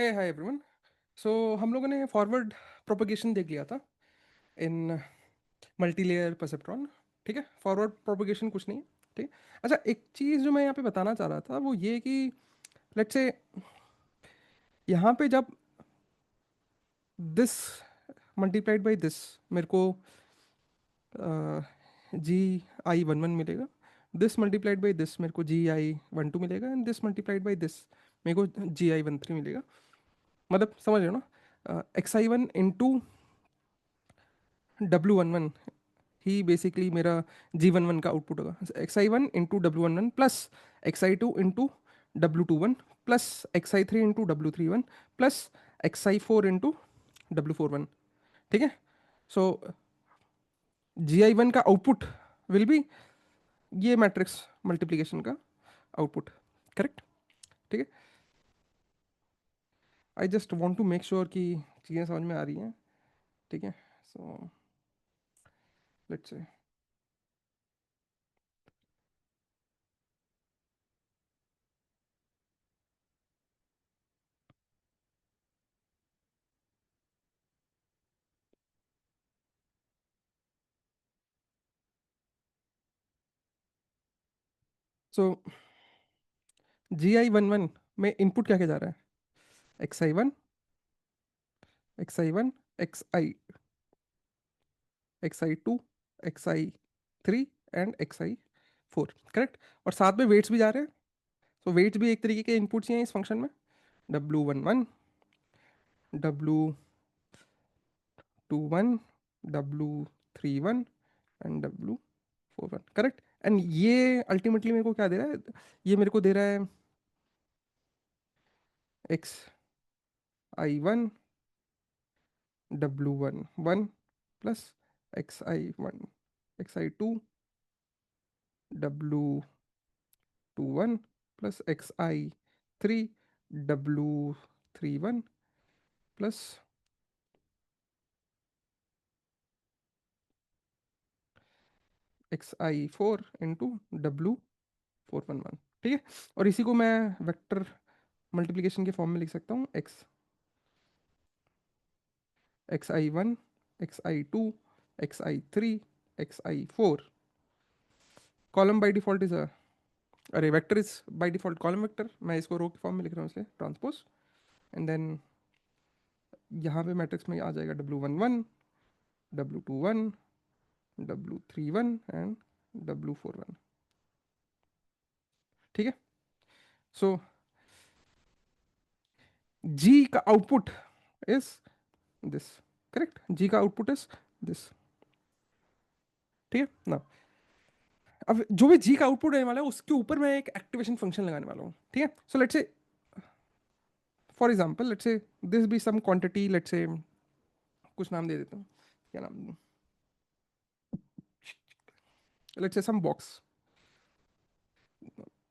हे hi everyone. सो हम लोगों ने फॉरवर्ड प्रोपगेशन देख लिया था इन मल्टी लेयर परसेप्ट्रॉन। ठीक है, फॉरवर्ड प्रोपगेशन कुछ नहीं है। ठीक है। अच्छा, एक चीज़ जो मैं यहाँ पे बताना चाह रहा था वो ये कि लेट्स से यहाँ पे जब दिस मल्टीप्लाइड बाई दिस मेरे को जी आई वन वन मिलेगा, दिस मल्टीप्लाइड बाई दिस मेरे को जी आई वन टू मिलेगा, and this multiplied by this मेरे को जी आई वन थ्री मिलेगा। मतलब समझ रहे हो ना, x i one into W one one he basically मेरा जी वन वन का आउटपुट होगा। X i one into W one one plus x i two into W two one plus x i three into W three one plus x i four into W four one. ठीक है। So g i one का output will be ये matrix multiplication का output. Correct. ठीक है। I just want to make sure कि चीज़ें समझ में आ रही हैं। ठीक है। So let's say so g i one one में इनपुट क्या क्या जा रहा है? X i one, x i one, x i, x i two, x i three and x i four. Correct. और साथ में वेट्स भी जा रहे हैं। तो वेट्स भी एक तरीके के इनपुट्स ही हैं इस फंक्शन में। W one one, W two one, W three one and W four one. Correct. And ये अल्टीमेटली मेरे को क्या दे रहा है? ये मेरे को दे रहा है x i one W one one plus x i one, x i to W two one plus x i three W three one plus x i four into W four one one. ठीक है। और इसी को मैं vector multiplication के form में लिख सकता हूँ। X x i one, x i two, x i three, x i four. Column by default is array vector is by default column vector. मैं इसको रो के फॉर्म में लिख रहा हूँ इसलिए ट्रांसपोज। एंड देन यहाँ पे मैट्रिक्स में आ जाएगा W one one, W two one, W three one and W four one. ठीक है। सो जी का आउटपुट इज दिस। करेक्ट। जी का आउटपुट इज दिस। ठीक है ना। अब जो भी जी का आउटपुट रहने वाला है उसके ऊपर मैं एक एक्टिवेशन फंक्शन लगाने वाला हूँ। ठीक है। So let's say for example let's say this be some quantity. Let's say कुछ नाम दे देता हूँ। क्या नाम दूँ? Let's say some box.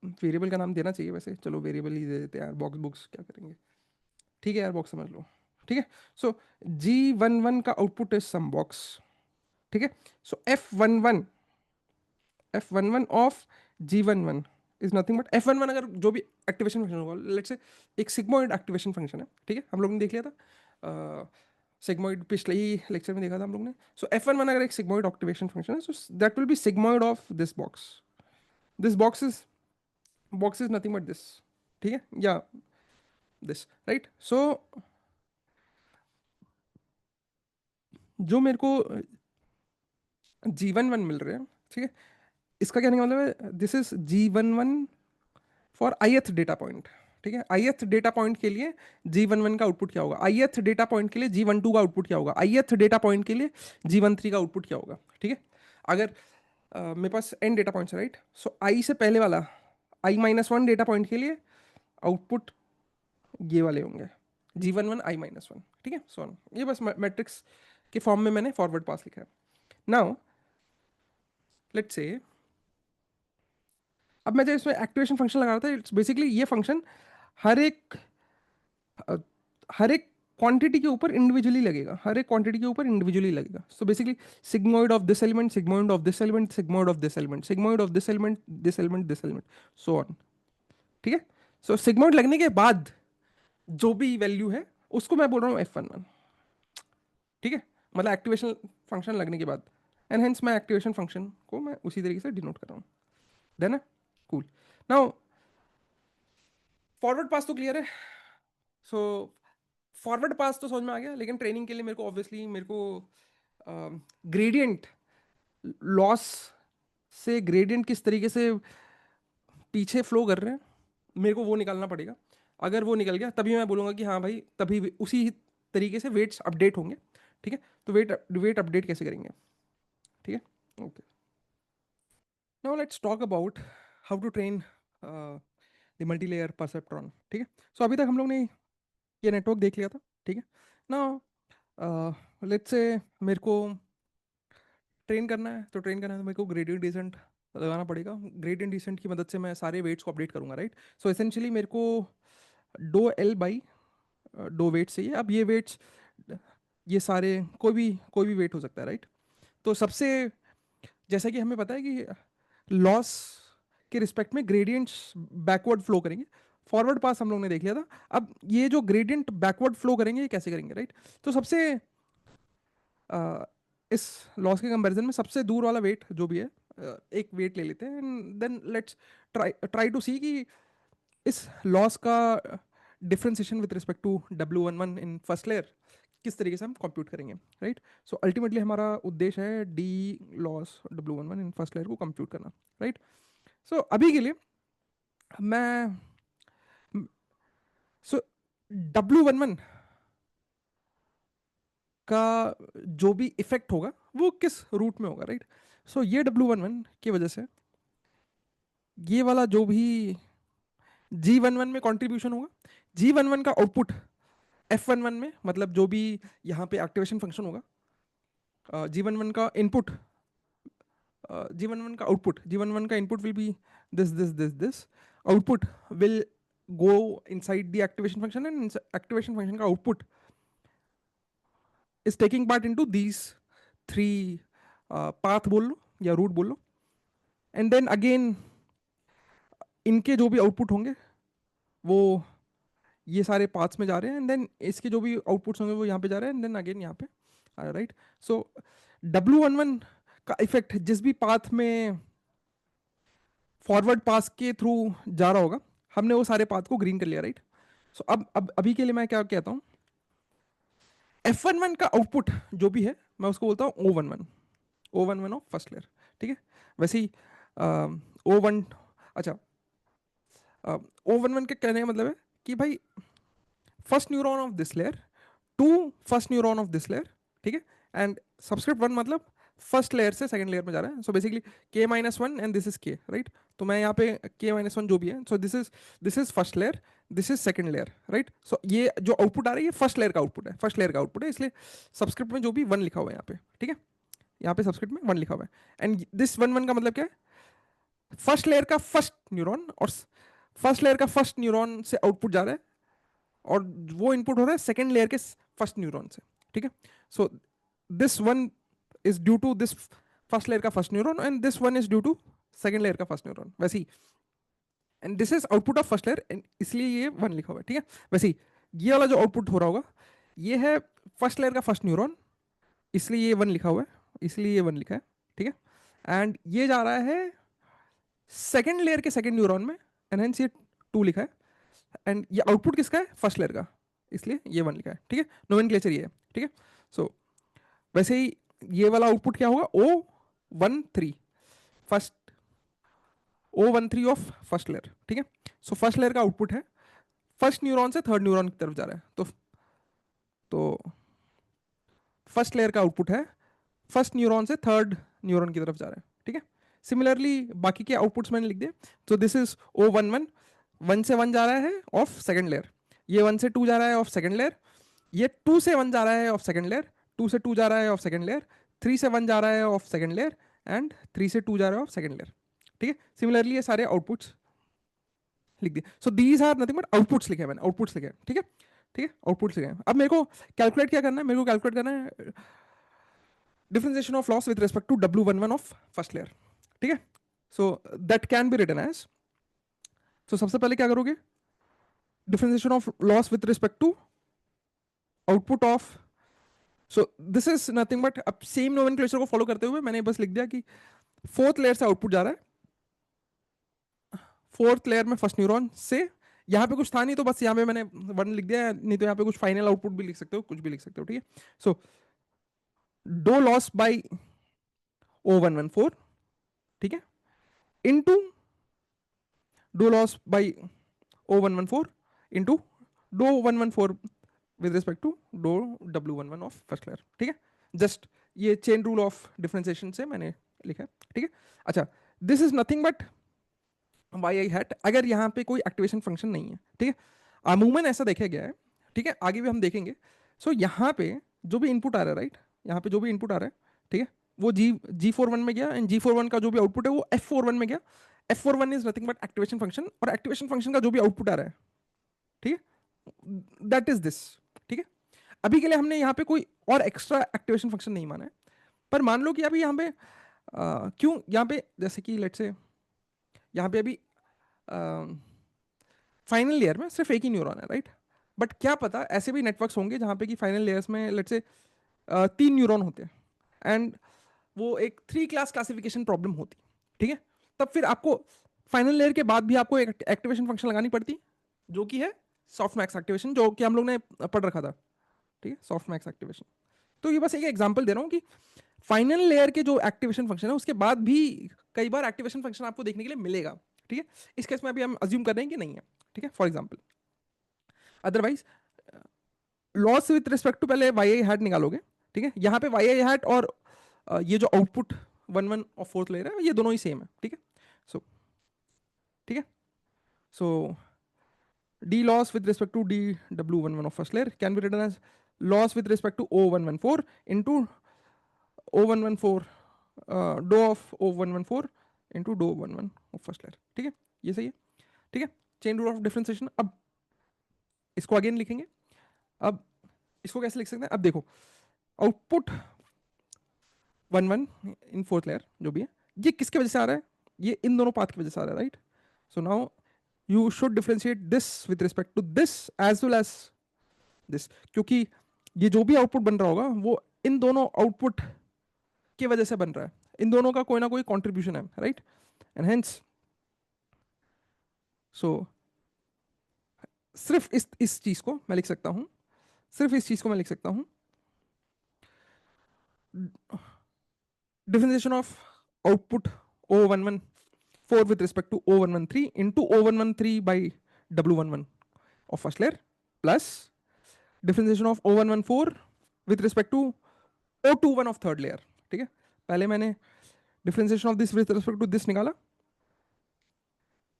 Variable का नाम देना चाहिए वैसे, चलो वेरिएबल ही दे देते हैं यार। बॉक्स बुक्स क्या करेंगे। ठीक है यार, बॉक्स समझ लो। ठीक है। सो जी वन वन का आउटपुट इज सम बॉक्स। ठीक है। So F one one of G one one is nothing but F one one. अगर जो भी एक्टिवेशन फंक्शन होगा, लेट्स से एक सिग्मोइड एक्टिवेशन फंक्शन है। ठीक है, हम लोग ने देख लिया था सिग्मोइड पिछले ही लेक्चर में देखा था हम लोग ने। सो एफ वन वन अगर एक सिग्मोइड एक्टिवेशन फंक्शन है, so that will be sigmoid of this box. This box is nothing but this. ठीक है, या दिस राइट। सो जो मेरे को जी वन वन मिल रहे हैं, ठीक है, इसका कहने का मतलब है this is g one one for ith data point. ठीक है, ith डेटा पॉइंट के लिए जी वन वन का आउटपुट क्या होगा, ith डेटा पॉइंट के लिए जी वन टू का आउटपुट क्या होगा, ith डेटा पॉइंट के लिए जी वन थ्री का आउटपुट क्या होगा। ठीक है। अगर मेरे पास n डेटा पॉइंट्स है, राइट। सो आई से पहले वाला i minus one data point के लिए आउटपुट ये वाले होंगे, जी वन वन आई माइनस वन। ठीक है। सो ये बस मैट्रिक्स के फॉर्म में मैंने फॉरवर्ड पास लिखा है। नाउ लेट्स से अब मैं जब इसमें एक्टिवेशन फंक्शन लगा रहा था, इट्स बेसिकली ये फंक्शन हर एक अ, हर एक क्वांटिटी के ऊपर इंडिविजुअली लगेगा, हर एक क्वांटिटी के ऊपर इंडिविजुअली लगेगा। So basically sigmoid of this element, sigmoid of this element, sigmoid of this element, sigmoid of this element, this element, this element, so on. ठीक है। सो सिग्मोइड लगने के बाद जो भी वैल्यू है उसको मैं बोल रहा हूँ F11, ठीक है, मतलब एक्टिवेशन फंक्शन लगने के बाद, एंड हेंस मैं एक्टिवेशन फंक्शन को मैं उसी तरीके से डिनोट कर रहा हूँ, देन कूल। नाउ फॉरवर्ड पास तो क्लियर है, सो फॉरवर्ड पास तो समझ में आ गया, लेकिन ट्रेनिंग के लिए मेरे को ऑब्वियसली मेरे को ग्रेडियंट लॉस से ग्रेडियंट किस तरीके से पीछे फ्लो कर रहे हैं मेरे को वो निकालना पड़ेगा। अगर वो निकल गया तभी मैं बोलूँगा कि हाँ भाई, तभी उसी तरीके से वेट्स अपडेट होंगे, ठीक है। तो वेट अपडेट कैसे करेंगे, ठीक है, okay. Now let's talk about how to train the multi layer perceptron, ठीक है। सो अभी तक हम लोग ने ये नेटवर्क देख लिया था, ठीक है। नाउ लेट्स से मेरे को ट्रेन करना है, तो ट्रेन करना है तो मेरे को ग्रेडियंट डिसेंट लगाना पड़ेगा। ग्रेडियंट डिसेंट की मदद से मैं सारे वेट्स को अपडेट करूंगा, राइट। सो एसेंशियली मेरे को do L by do weights चाहिए। अब ये वेट्स, ये सारे कोई भी वेट हो सकता है, राइट। तो सबसे, जैसा कि हमें पता है कि लॉस के रिस्पेक्ट में ग्रेडियंट्स बैकवर्ड फ्लो करेंगे, फॉरवर्ड पास हम लोग ने देख लिया था। अब ये जो ग्रेडियंट बैकवर्ड फ्लो करेंगे ये कैसे करेंगे, राइट। तो सबसे इस लॉस के कंपैरिजन में सबसे दूर वाला वेट जो भी है, एक वेट ले लेते हैं, and then let's try try to see कि इस लॉस का differentiation with respect to W11 in first layer किस तरीके से हम कंप्यूट करेंगे, राइट। सो अल्टीमेटली हमारा उद्देश्य है de los W11 in first layer को कंप्यूट करना, राइट। सो अभी के लिए मैं, सो W11 का जो भी इफेक्ट होगा वो किस रूट में होगा, राइट। सो ये W11 की वजह से ये वाला जो भी G11 में कंट्रीब्यूशन होगा, G11 का आउटपुट F11 में, मतलब जो भी यहाँ पे एक्टिवेशन फंक्शन होगा, G11 का इनपुट, G11 का input will be this output will go inside the activation function, and activation function का output is taking part into these three path बोल लो या रूट बोल लो, एंड देन अगेन इनके जो भी आउटपुट होंगे वो ये सारे पाथ्स में जा रहे हैं, एंड देन इसके जो भी आउटपुट्स होंगे वो यहाँ पे जा रहे हैं, एंड देन अगेन यहाँ पे आ रहा है, राइट। सो W11 का इफेक्ट जिस भी पाथ में फॉरवर्ड पास के थ्रू जा रहा होगा, हमने वो सारे पाथ को ग्रीन कर लिया, राइट। सो अब अभी के लिए मैं क्या कहता हूँ, F11 का आउटपुट जो भी है मैं उसको बोलता हूँ O11 ऑफ फर्स्ट लेयर, ठीक है। वैसे ही O1, अच्छा, O11 के कहने का मतलब है कि भाई first neuron of this layer to first neuron of this layer, ठीक है। एंड सबस्क्रिप्ट 1 मतलब फर्स्ट लेयर से सेकंड लेयर में जा रहा है, so basically K-1 and this is K, right. तो मैं यहाँ पे K-1 जो भी है, so this is first layer, this is second layer, right. So ये जो आउटपुट आ रहा है ये फर्स्ट लेयर का आउटपुट है, इसलिए सब्सक्रिप्ट में जो भी 1 लिखा हुआ है यहाँ पे, ठीक है, यहाँ पे सब्सक्रिप्ट में 1 लिखा हुआ है, एंड दिस 1 का मतलब क्या है, फर्स्ट लेयर का फर्स्ट न्यूरॉन, और फर्स्ट लेयर का फर्स्ट न्यूरॉन से आउटपुट जा रहा है, और वो इनपुट हो रहा है सेकेंड लेयर के फर्स्ट न्यूरॉन से, ठीक है। So this 1 is due to this first layer का first neuron, and this 1 is due to second layer का फर्स्ट न्यूरॉन, वैसे ही, and this is output of first layer, इसलिए ये 1 लिखा हुआ है, ठीक है। वैसे ही ये वाला जो आउटपुट हो रहा होगा ये है फर्स्ट लेयर का फर्स्ट न्यूरॉन, इसलिए ये 1 लिखा हुआ है, इसलिए ये 1 लिखा है, ठीक है। एंड ये जा रहा है सेकेंड लेयर के सेकेंड न्यूरॉन में, एंड हेंस ये 2 लिखा है, एंड ये आउटपुट किसका है, फर्स्ट लेयर का, इसलिए ये 1 लिखा है, ठीक है। नोमेनक्लेचर ये है, ठीक है। सो वैसे ही ये वाला आउटपुट क्या होगा, O13 first, O13 of first layer, ठीक है। सो फर्स्ट लेयर का आउटपुट है फर्स्ट न्यूरॉन से थर्ड न्यूरॉन की तरफ जा रहा है, तो फर्स्ट लेयर का आउटपुट है फर्स्ट न्यूरॉन से थर्ड न्यूरॉन की तरफ जा रहा है, ठीक है। सिमिलरली बाकी के आउटपुट्स मैंने लिख दिए, तो दिस इज O11, 1 से 1 जा रहा है ऑफ सेकेंड लेयर, ये 1 से 2 जा रहा है ऑफ सेकेंड लेयर, ये 2 से 1 जा रहा है ऑफ सेकेंड लेयर, 2 से 2 जा रहा है ऑफ सेकेंड लेयर, 3 से 1 जा रहा है ऑफ सेकेंड लेयर, एंड 3 से 2 जा रहा है ऑफ सेकेंड लेयर, ठीक है। सिमिलरली ये सारे आउटपुट्स लिख दिए, so these are nothing but outputs लिखे हैं मैंने, आउटपुट्स लिखे हैं, ठीक है, ठीक है, आउटपुट्स लिखे हैं। अब मेरे को कैलकुलेट क्या करना है, मेरे को कैलकुलेट करना है differentiation of loss with respect to W11 of first layer, ठीक है। So that can be written as, so सबसे पहले क्या करोगे, differentiation of loss with respect to output of, so this is nothing but अब same nomenclature को follow करते हुए मैंने बस लिख दिया कि फोर्थ लेयर से आउटपुट जा रहा है, फोर्थ लेयर में फर्स्ट न्यूरॉन से, यहाँ पे कुछ था नहीं तो बस यहाँ पे मैंने वन लिख दिया, नहीं तो यहाँ पे कुछ फाइनल आउटपुट भी लिख सकते हो, कुछ भी लिख सकते हो, ठीक है। So do loss by O114, ठीक है, into do loss by O114 into do 114 with respect to do W11 of first layer, ठीक है। जस्ट ये चेन रूल ऑफ डिफरेंशिएशन से मैंने लिखा है, ठीक है। अच्छा, this is nothing but why i hat, अगर यहाँ पे कोई एक्टिवेशन फंक्शन नहीं है, ठीक है, अमूमन ऐसा देखा गया है, ठीक है, आगे भी हम देखेंगे। सो यहाँ पे जो भी इनपुट आ रहा है, राइट, यहाँ पे जो भी इनपुट आ रहा है, ठीक है, वो G41 में गया, एंड G41 का जो भी आउटपुट है वो F41 में गया। F41 is nothing but activation function, और एक्टिवेशन फंक्शन का जो भी आउटपुट आ रहा है, ठीक है, दैट इज दिस, ठीक है। अभी के लिए हमने यहाँ पे कोई और एक्स्ट्रा एक्टिवेशन फंक्शन नहीं माना है, पर मान लो कि अभी यहाँ पे क्यों यहाँ पे जैसे कि लेट से यहाँ पे अभी फाइनल लेयर में सिर्फ एक ही न्यूरॉन है, राइट, बट क्या पता ऐसे भी नेटवर्क्स होंगे जहाँ पे कि फाइनल लेयर्स में लेट से 3 न्यूरॉन होते हैं, एंड वो एक 3 क्लास क्लासिफिकेशन प्रॉब्लम होती, ठीक है। तब फिर आपको फाइनल लेयर के बाद भी आपको एक एक्टिवेशन फंक्शन लगानी पड़ती, जो कि है सॉफ्ट मैक्स एक्टिवेशन, जो कि हम लोग ने पढ़ रखा था, ठीक है, सॉफ्ट मैक्स एक्टिवेशन। तो ये बस एक एग्जांपल दे रहा हूँ कि फाइनल लेयर के जो एक्टिवेशन फंक्शन है उसके बाद भी कई बार एक्टिवेशन फंक्शन आपको देखने के लिए मिलेगा, ठीक है। इस केस में अभी हम अज्यूम कर रहे हैं कि नहीं है, ठीक है, for example. Otherwise loss with respect to पहले वाई आई हैट निकालोगे, ठीक है, यहाँ पे वाई आई हैट और ये जो आउटपुट 1 1 और फोर्थ लेयर है ये दोनों ही सेम है, ठीक है। सो ठीक है, सो d loss with respect to dw11 of first layer can be written as loss with respect to O114 into O114 dou of O114 into dou 11 of first layer, ठीक है, ये सही है, ठीक है। चेन रूल ऑफ डिफरेंशिएशन, अब इसको again लिखेंगे। अब इसको कैसे लिख सकते हैं, अब देखो आउटपुट 1 1 इन फोर्थ लेयर जो भी है ये किसके वजह से आ रहा है, ये इन दोनों पाथ की वजह से आ रहा है, right. So now you should differentiate this with respect to this as well as this, क्योंकि ये जो भी आउटपुट बन रहा होगा वो इन दोनों आउटपुट की वजह से बन रहा है, इन दोनों का कोई ना कोई कंट्रीब्यूशन है, राइट, एंड हेंस सो सिर्फ इस चीज को मैं लिख सकता हूं, सिर्फ इस चीज को मैं लिख सकता हूं, differentiation of output O114 with respect to O113 into O113 by W11 of first layer plus differentiation of O114 with respect to O21 of third layer, ठीक है। पहले मैंने differentiation of this with respect to this निकाला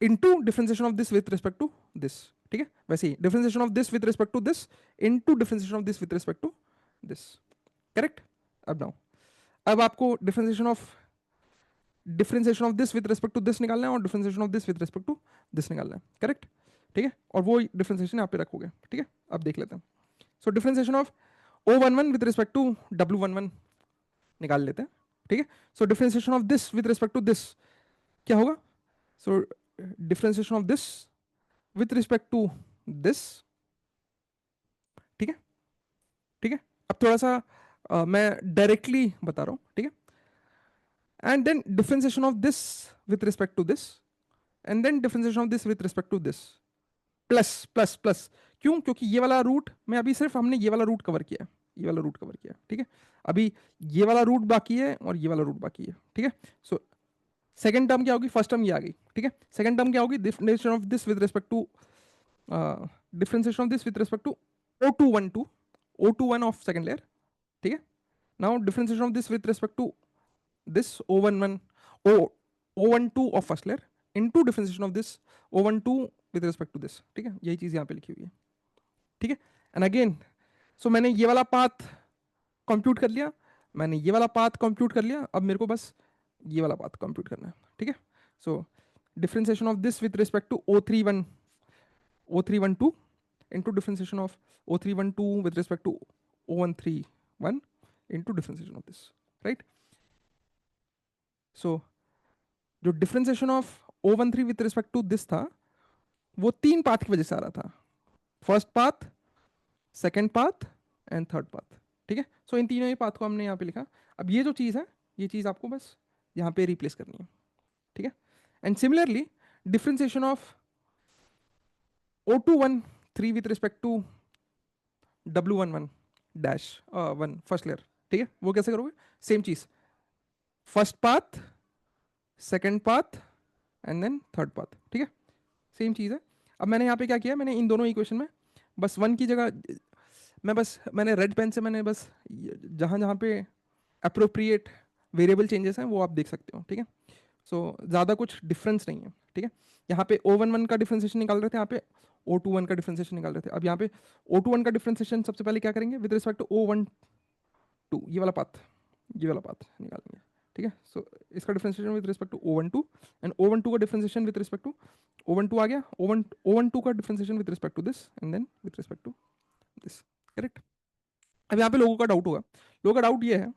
into differentiation of this with respect to this, ठीक है। वैसे ही differentiation of this with respect to this into differentiation of this with respect to this, correct. अब now अब आपको differentiation of this with respect to this निकालना है और differentiation of this with respect to this निकालना है, correct, ठीक है। और वो डिफरेंशिएशन यहाँ पे रखोगे, ठीक है। अब देख लेते हैं, so differentiation of O11 with respect to W11 निकाल लेते हैं, ठीक है। So differentiation of this with respect to this क्या होगा, so differentiation of this with respect to this, ठीक है, ठीक है। अब थोड़ा सा मैं डायरेक्टली बता रहा हूं, ठीक है, and then differentiation of this with respect to this and then differentiation of this with respect to this plus plus plus, क्यों, क्योंकि ये वाला रूट में अभी सिर्फ हमने ये वाला रूट कवर किया है, ये वाला रूट कवर किया, ठीक है। अभी ये वाला रूट बाकी है और ये वाला रूट बाकी है, ठीक है। सो सेकंड टर्म क्या होगी, फर्स्ट टर्म ये आ गई, ठीक है। सेकंड टर्म क्या होगी, differentiation of this with respect to differentiation of this with respect to O21 of second layer, ठीक है। Now differentiation of this with respect to this O11 O12 of first layer into differentiation of this O12 with respect to this, ठीक है। यही चीज यहाँ पे लिखी हुई है, ठीक है। एंड अगेन सो मैंने ये वाला पाथ कंप्यूट कर लिया, मैंने ये वाला पाथ कंप्यूट कर लिया, अब मेरे को बस ये वाला पाथ कंप्यूट करना है, ठीक है। So differentiation of this with respect to O312 into differentiation of O312 with respect to O131 into differentiation of this, right. So जो differentiation of O13 with respect to this था वो 3 path की वजह से आ रहा था, first path, second path and third path. ठीक है, सो इन तीनों ही पाथ को हमने यहाँ पे लिखा। अब ये जो चीज़ है, ये चीज़ आपको बस यहाँ पे रिप्लेस करनी है। ठीक है, and similarly differentiation of O213 with respect to W11 dash one first layer. ठीक है, वो कैसे करोगे? सेम चीज, first path, second path and then third path. ठीक है, सेम चीज है। अब मैंने यहाँ पे क्या किया, मैंने इन दोनों इक्वेशन में बस वन की जगह मैंने रेड पेन से मैंने बस जहाँ जहाँ पे अप्रोप्रिएट वेरिएबल चेंजेस हैं वो आप देख सकते हो। ठीक है, सो ज़्यादा कुछ डिफरेंस नहीं है। ठीक है, यहाँ पे O11 का डिफ्रेंसिएशन निकाल रहे थे, यहाँ पे O21 का डिफ्रेंसिएशन निकाल रहे थे। अब यहाँ पे O21 का डिफ्रेंसिएशन सबसे पहले क्या करेंगे विद रिस्पेक्ट टू O12, ये वाला पाथ, ये वाला पाथ निकालेंगे। ठीक है, सो इसका differentiation with respect to O12 and O12 का differentiation with respect to O12 आ गया, O12 का differentiation with respect to this and then with respect to this. Correct. अब यहाँ पे लोगों का डाउट होगा, लोगों का डाउट ये है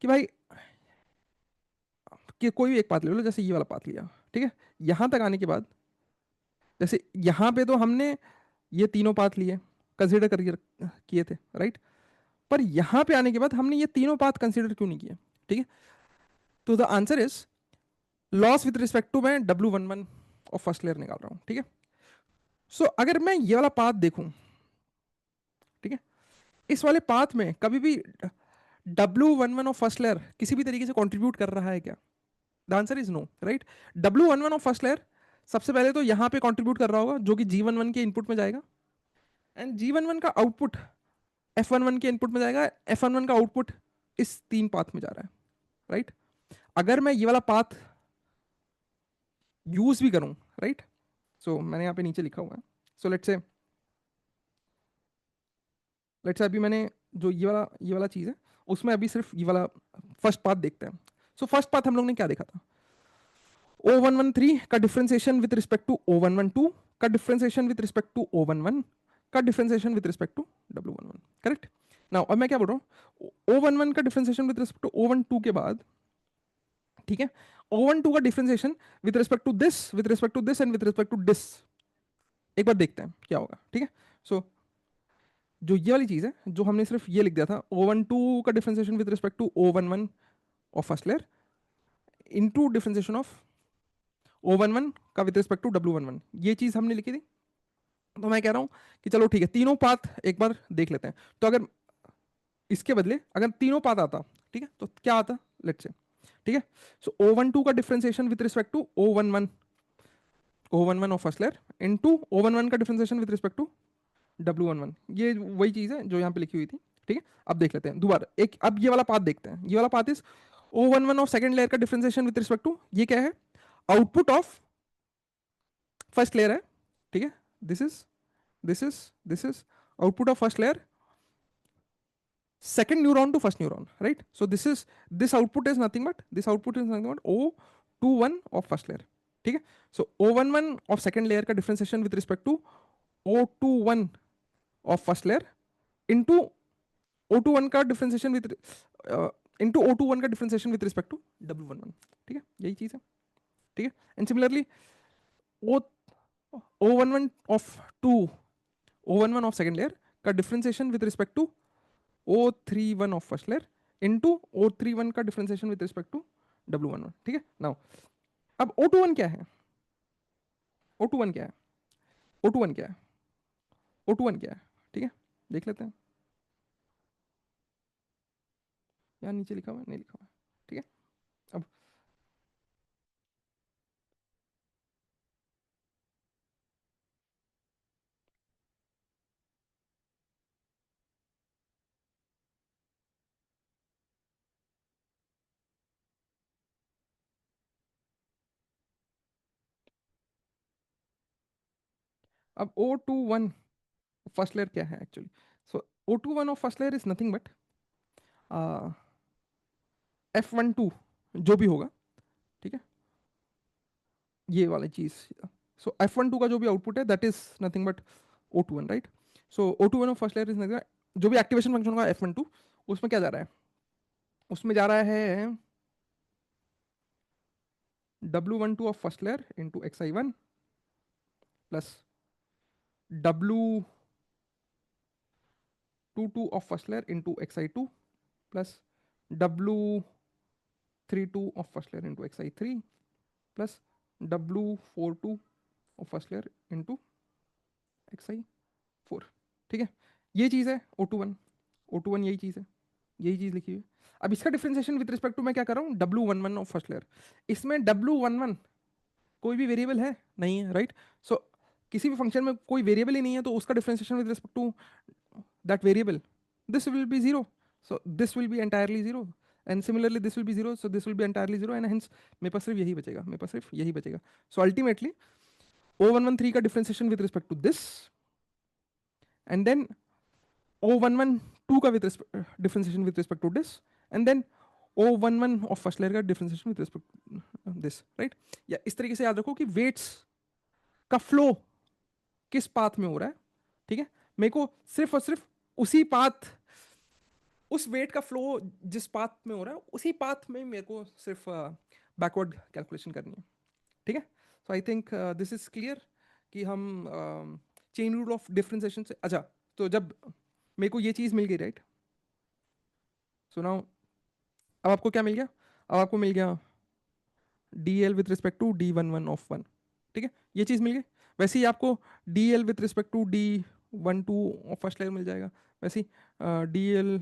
कि भाई कि कोई भी एक पाथ ले लो, जैसे ये वाला पाथ लिया। ठीक है, यहाँ तक आने के बाद जैसे यहाँ पे तो हमने ये तीनों पाथ लिए, कंसिडर करके किए थे, राइट। पर यहाँ पे आने के बाद हमने ये तीनों पाथ कंसिडर क्यों नहीं किए? ठीक है, तो the answer is loss with respect to मैं W11 और फर्स्ट लेयर निकाल रहा हूं। ठीक है, सो अगर मैं ये वाला पाथ देखूं, ठीक है, इस वाले पाथ में कभी भी W11 और फर्स्ट लेयर किसी भी तरीके से कंट्रीब्यूट कर रहा है क्या? The answer is no, right. W11 और फर्स्ट लेयर सबसे पहले तो यहां पे कंट्रीब्यूट कर रहा होगा जो कि G11 के इनपुट में जाएगा, एंड G11 का आउटपुट F11 के इनपुट में जाएगा, F11 का आउटपुट इस तीन पाथ में जा रहा है, राइट। अगर मैं ये वाला पाथ यूज भी करूं, राइट, सो मैंने यहाँ पे नीचे लिखा हुआ है। सो लेट्स से अभी मैंने जो ये वाला चीज़ है उसमें अभी सिर्फ ये वाला फर्स्ट पाथ देखते हैं। सो फर्स्ट पाथ हम लोग ने क्या देखा था? O113 का differentiation with respect to O112 का differentiation with respect to O11 का differentiation with respect to W11। Correct. Now अब मैं क्या बोल रहा हूँ, O11 का differentiation with respect to O12 के बाद, ठीक है, O12 का differentiation with respect to this, with respect to this and with respect to this, एक बार देखते हैं क्या होगा। ठीक है, सो जो ये वाली चीज है जो हमने सिर्फ ये लिख दिया था, O12 का differentiation with respect to O11 और first layer into differentiation of O11 का विद रिस्पेक्ट टू W11, ये चीज हमने लिखी थी। तो मैं कह रहा हूं कि चलो ठीक है, तीनों पाथ एक बार देख लेते हैं। तो अगर इसके बदले अगर तीनों पाथ आता, ठीक है, तो क्या आता? लेट्स से, ठीक है, सो O12 का differentiation with respect to O11 और फर्स्ट लेयर इनटू O11 का differentiation with respect to W11, ये वही चीज है जो यहाँ पे लिखी हुई थी। ठीक है, अब देख लेते हैं दोबारा एक, अब ये वाला पाथ देखते हैं। ये वाला पाथ इज O11 और सेकंड लेयर का डिफरेंशिएशन विद रिस्पेक्ट टू, ये क्या है? आउटपुट ऑफ फर्स्ट लेयर है। ठीक है, this is this is this is output of first layer, second neuron to first neuron, right? So this output is nothing but O21 of first layer। ठीक है, so O11 of second layer का differentiation with respect to O21 of first layer into O21 का differentiation with into O21 का differentiation with respect to W11। ठीक है, यही चीज है। ठीक है, and similarly O O11 of 2 O11 of second layer का differentiation with respect to O31 of first layer into O31 का differentiation with respect to W11। ठीक है, नाउ अब O21 क्या है? O21 क्या है? O21 क्या है? O21 क्या है? ठीक है, देख लेते हैं। यहाँ नीचे लिखा हुआ है, नहीं लिखा हुआ है। ठीक है, अब O21 फर्स्ट लेयर क्या है actually? So O21 of first layer is nothing but F12 जो भी होगा, ठीक है, ये वाली चीज। सो F12 का जो भी आउटपुट है that is nothing but O21, right. So O21 of first layer is nothing, जो भी एक्टिवेशन फंक्शन होगा F12 उसमें क्या जा रहा है? उसमें जा रहा है W12 of first layer into XI1 plus W22 of first layer into xi2 plus W32 of first layer into xi3 plus W42 of first layer into xi4। ठीक है, ये चीज़ है O21 यही चीज़ है, यही चीज़ लिखी हुई है। अब इसका डिफरेंशिएशन विद रिस्पेक्ट टू मैं क्या कर रहा हूँ, W11 ऑफ फर्स्ट लेयर। इसमें W11 कोई भी वेरिएबल है नहीं है, राइट। सो किसी भी फंक्शन में कोई वेरिएबल ही नहीं है, तो उसका differentiation with respect to that variable, this will be zero, so this will be entirely zero, and similarly this will be zero, so this will be entirely zero, and hence मेरे पास सिर्फ यही बचेगा, मेरे पास सिर्फ यही बचेगा। सो अल्टीमेटली O113 का differentiation with respect to this, and then O112 का differentiation with respect to this, and then O11 of first layer का differentiation with respect this, right. या इस तरीके से याद रखो कि वेट्स का फ्लो किस पाथ में हो रहा है, ठीक है। मेरे को सिर्फ और सिर्फ उसी पाथ, उस वेट का फ्लो जिस पाथ में हो रहा है उसी पाथ में मेरे को सिर्फ बैकवर्ड कैलकुलेशन करनी है, ठीक है। So I think this is clear कि हम चेन रूल ऑफ डिफरेंशिएशन से, अच्छा, तो जब मेरे को ये चीज़ मिल गई, राइट, सो नाउ अब आपको क्या मिल गया, अब आपको मिल गया d L with respect to D11 of 1, ठीक है, ये चीज़ मिल गई। वैसे ही आपको D L with respect to D12 of first layer मिल जाएगा, वैसे ही डी एल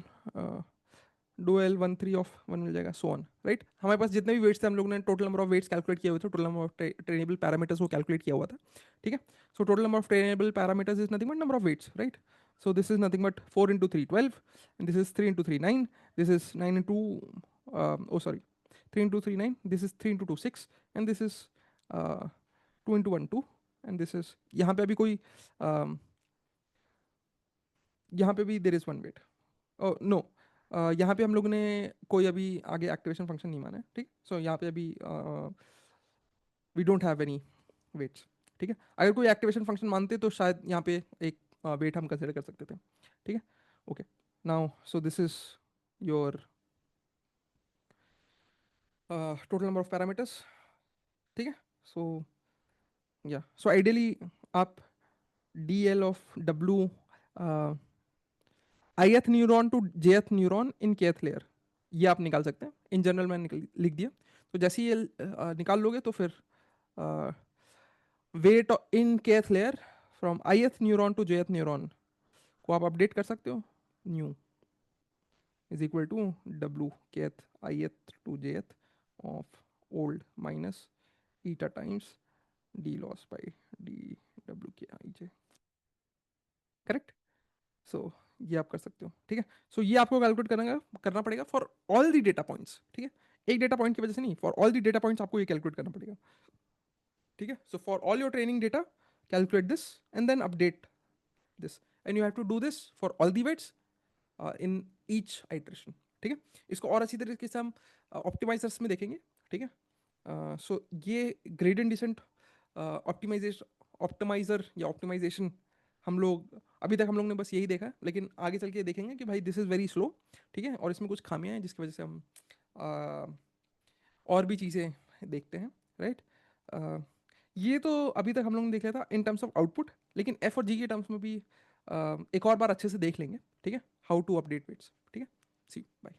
DL13 ऑफ 1 मिल जाएगा, सो ऑन, राइट। हमारे पास जितने भी वेट्स थे, हम लोगों ने total number of weights calculate किए हुए थे, total number of trainable parameters को कैलकुलेट किया हुआ था, ठीक है। So total number of trainable parameters is nothing but number of weights, right. So this is nothing but 4 into 3 12, and this is 3 into 3 9, this is 9 into 3 into 3 9, this is 3 into 2 6, and this is 2 into 1 2, and this is, यहाँ पे अभी कोई यहाँ पे भी there is one weight, no, यहाँ पे हम लोग ने कोई अभी आगे एक्टिवेशन फंक्शन नहीं माना है, ठीक। सो यहाँ पे अभी we don't have any weights, ठीक है। अगर कोई एक्टिवेशन फंक्शन मानते तो शायद यहाँ पे एक वेट हम कंसिडर कर सकते थे, ठीक है। Okay, now so this is your total number of parameters, ठीक है। सो या, सो आइडियली आप डी एल ऑफ डब्ल्यू ith neuron to jth neuron in kth layer, ये आप निकाल सकते हैं। इन जनरल मैंने लिख दिया, तो जैसे ही ये निकाल लोगे तो फिर weight in kth layer from ith neuron to jth neuron को आप अपडेट कर सकते हो, न्यू इज इक्वल टू डब्ल्यू kth ith to jth of old minus eta times d loss by d डब्ल्यू के आई जे, करेक्ट। सो ये आप कर सकते हो, ठीक है। सो ये आपको कैलकुलेट करना पड़ेगा for all the data points, ठीक है। एक डेटा पॉइंट की वजह से नहीं, for all the data points आपको ये कैलकुलेट करना पड़ेगा, ठीक है। So for all your training data calculate this and then update this, and you have to do this for all the weights in each iteration, ठीक है। इसको और अच्छी तरीके से हम ऑप्टिमाइजर्स में देखेंगे, ठीक है। सो ये ग्रेडियंट डिसेंट ऑप्टिमाइजर या ऑप्टिमाइजेशन हम लोग अभी तक हम लोग ने बस यही देखा है, लेकिन आगे चल के देखेंगे कि भाई दिस इज़ वेरी स्लो, ठीक है, और इसमें कुछ खामियां हैं जिसकी वजह से हम और भी चीज़ें देखते हैं, राइट। ये तो अभी तक हम लोगों ने देख लिया था इन टर्म्स ऑफ आउटपुट, लेकिन एफ और जी के टर्म्स में भी एक और बार अच्छे से देख लेंगे, ठीक है, हाउ टू अपडेट वेट्स, ठीक है। सी बाय।